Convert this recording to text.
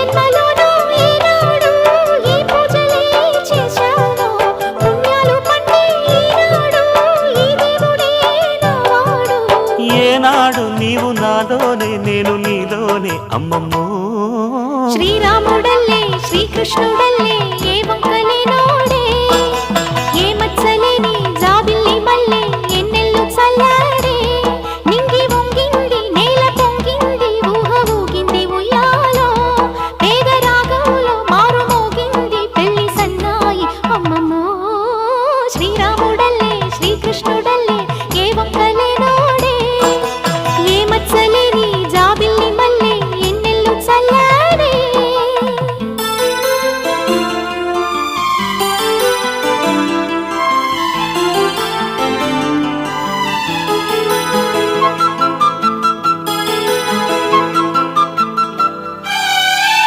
జన్మలోనూ ఈనాడు ఈ పూజలే చేశాను పుణ్యాలు పండే ఈనాడు ఈ దేవుడే నావాడు ఏనాడు నీవు నాలోనే నేను నీలోనే అమ్మమ్మో శ్రీరాముడల్లే శ్రీకృష్ణుడల్లే ఏ వంకలేనోడే ఏ మచ్చలేని జాబిల్లి మల్లె ఎన్నెల్లు చల్లా